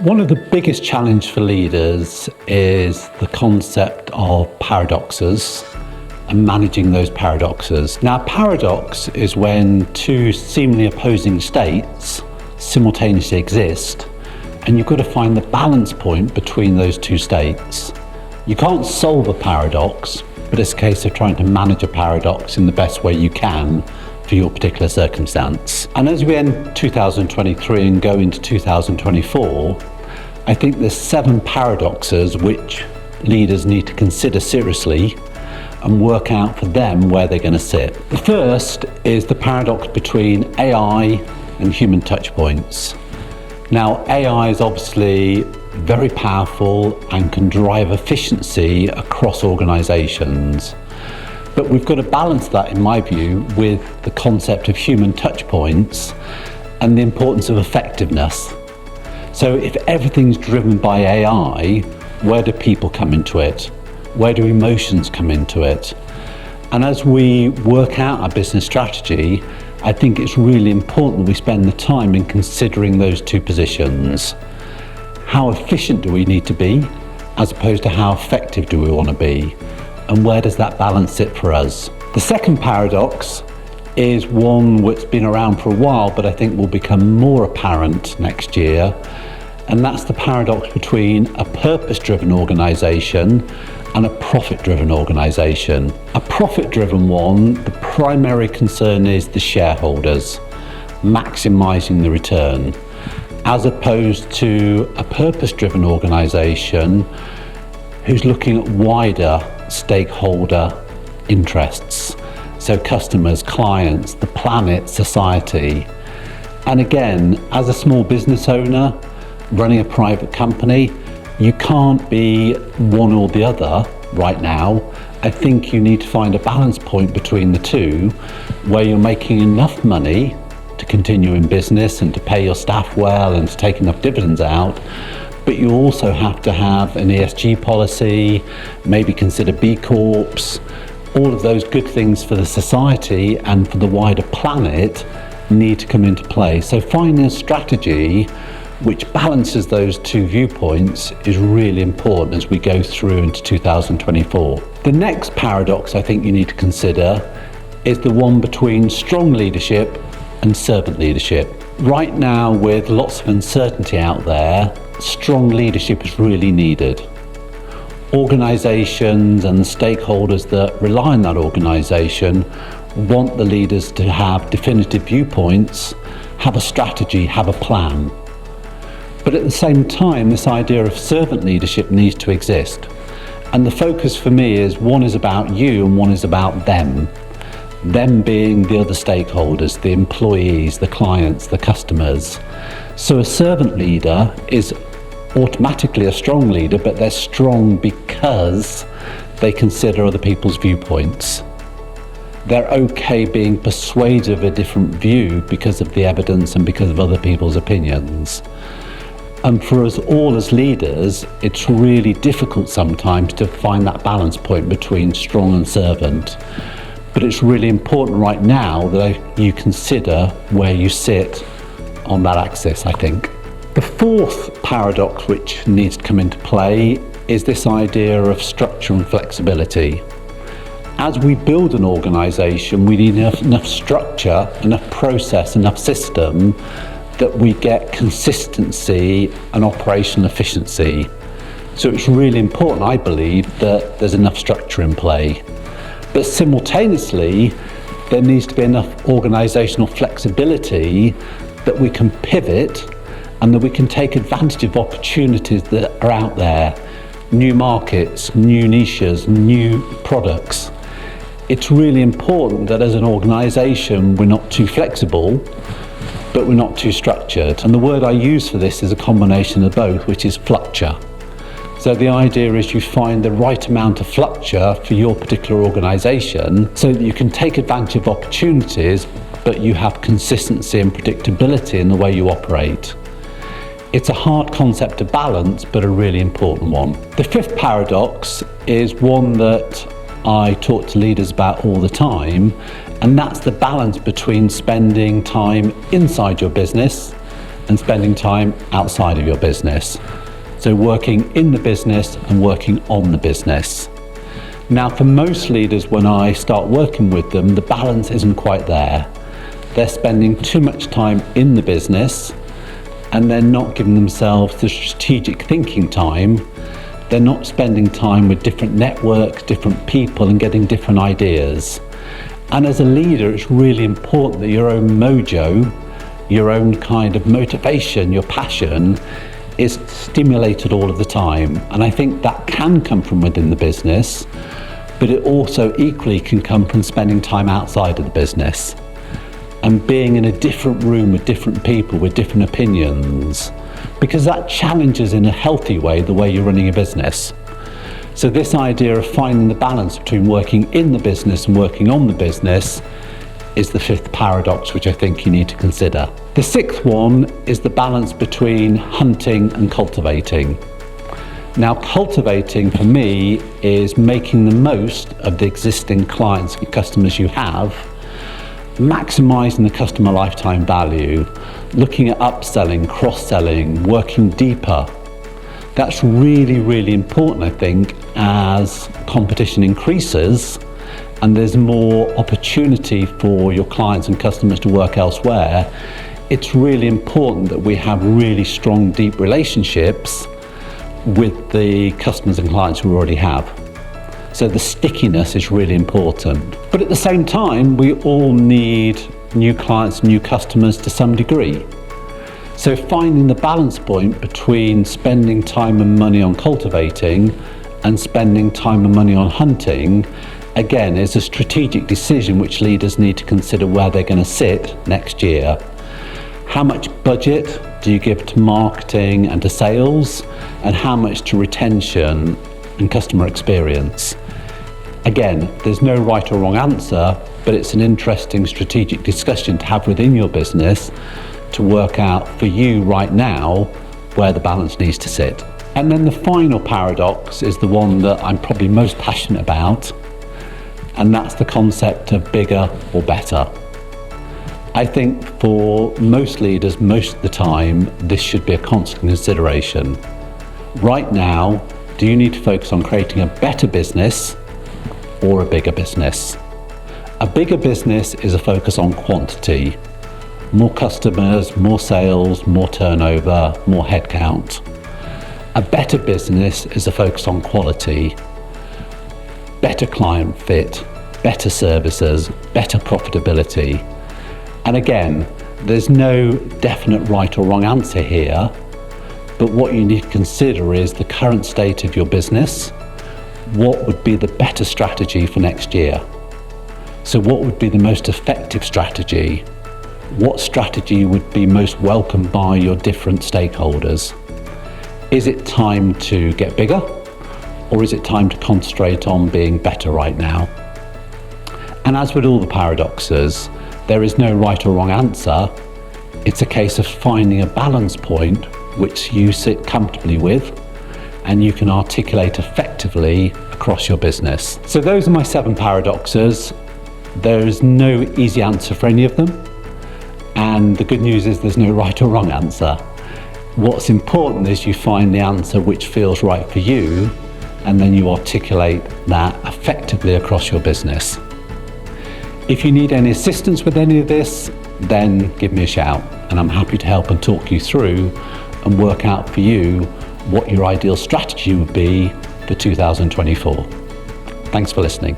One of the biggest challenges for leaders is the concept of paradoxes and managing those paradoxes. Now, a paradox is when two seemingly opposing states simultaneously exist, and you've got to find the balance point between those two states. You can't solve a paradox, but it's a case of trying to manage a paradox in the best way you can for your particular circumstance. And as we end 2023 and go into 2024, I think there's 7 paradoxes which leaders need to consider seriously and work out for them where they're going to sit. The first is the paradox between AI and human touch points. Now, AI is obviously very powerful and can drive efficiency across organizations. But we've got to balance that, in my view, with the concept of human touch points and the importance of effectiveness. So if everything's driven by AI, where do people come into it? Where do emotions come into it? And as we work out our business strategy, I think it's really important that we spend the time in considering those two positions. How efficient do we need to be, as opposed to how effective do we want to be? And where does that balance sit for us? The second paradox is one which has been around for a while, but I think will become more apparent next year. And that's the paradox between a purpose-driven organization and a profit-driven organization. A profit-driven one, the primary concern is the shareholders, maximizing the return, as opposed to a purpose-driven organization who's looking at wider stakeholder interests. So customers, clients, the planet, society. And again, as a small business owner running a private company, you can't be one or the other right now. I think you need to find a balance point between the two where you're making enough money to continue in business and to pay your staff well and to take enough dividends out, but you also have to have an ESG policy, maybe consider B Corps. All of those good things for the society and for the wider planet need to come into play. So finding a strategy which balances those two viewpoints is really important as we go through into 2024. The next paradox I think you need to consider is the one between strong leadership and servant leadership. Right now, with lots of uncertainty out there, strong leadership is really needed. Organizations and the stakeholders that rely on that organization want the leaders to have definitive viewpoints, have a strategy, have a plan. But at the same time, this idea of servant leadership needs to exist. And the focus for me is one is about you and one is about them. Them being the other stakeholders, the employees, the clients, the customers. So a servant leader is automatically a strong leader, but they're strong because they consider other people's viewpoints. They're okay being persuaded of a different view because of the evidence and because of other people's opinions. And for us all as leaders, it's really difficult sometimes to find that balance point between strong and servant. But it's really important right now that you consider where you sit on that axis, I think. The fourth paradox which needs to come into play is this idea of structure and flexibility. As we build an organization, we need enough structure, enough process, enough system that we get consistency and operational efficiency. So it's really important, I believe, that there's enough structure in play. But simultaneously, there needs to be enough organizational flexibility that we can pivot and that we can take advantage of opportunities that are out there, new markets, new niches, new products. It's really important that as an organization, we're not too flexible, but we're not too structured. And the word I use for this is a combination of both, which is flucture. So the idea is you find the right amount of flucture for your particular organization so that you can take advantage of opportunities, but you have consistency and predictability in the way you operate. It's a hard concept to balance, but a really important one. The fifth paradox is one that I talk to leaders about all the time, and that's the balance between spending time inside your business and spending time outside of your business. So working in the business and working on the business. Now, for most leaders, when I start working with them, the balance isn't quite there. They're spending too much time in the business and they're not giving themselves the strategic thinking time. They're not spending time with different networks, different people, and getting different ideas. And as a leader, it's really important that your own mojo, your own kind of motivation, your passion is stimulated all of the time. And I think that can come from within the business, but it also equally can come from spending time outside of the business and being in a different room with different people with different opinions, because that challenges in a healthy way the way you're running a business. So this idea of finding the balance between working in the business and working on the business is the fifth paradox, which I think you need to consider. The sixth one is the balance between hunting and cultivating. Now, cultivating for me is making the most of the existing clients and customers you have, maximizing the customer lifetime value, looking at upselling, cross-selling, working deeper. That's really, really important, I think, as competition increases and there's more opportunity for your clients and customers to work elsewhere. It's really important that we have really strong, deep relationships with the customers and clients we already have. So the stickiness is really important. But at the same time, we all need new clients, new customers to some degree. So finding the balance point between spending time and money on cultivating and spending time and money on hunting, again, is a strategic decision which leaders need to consider where they're going to sit next year. How much budget do you give to marketing and to sales, and how much to retention and customer experience? Again, there's no right or wrong answer, but it's an interesting strategic discussion to have within your business to work out for you right now where the balance needs to sit. And then the final paradox is the one that I'm probably most passionate about, and that's the concept of bigger or better. I think for most leaders, most of the time, this should be a constant consideration. Right now, do you need to focus on creating a better business or a bigger business? A bigger business is a focus on quantity. More customers, more sales, more turnover, more headcount. A better business is a focus on quality, better client fit, better services, better profitability. And again, there's no definite right or wrong answer here, but what you need to consider is the current state of your business. What would be the better strategy for next year? So what would be the most effective strategy? What strategy would be most welcomed by your different stakeholders? Is it time to get bigger, or is it time to concentrate on being better right now? And as with all the paradoxes, there is no right or wrong answer. It's a case of finding a balance point which you sit comfortably with and you can articulate effectively across your business. So those are my 7 paradoxes. There is no easy answer for any of them. And the good news is there's no right or wrong answer. What's important is you find the answer which feels right for you, and then you articulate that effectively across your business. If you need any assistance with any of this, then give me a shout, and I'm happy to help and talk you through and work out for you what your ideal strategy would be for 2024. Thanks for listening.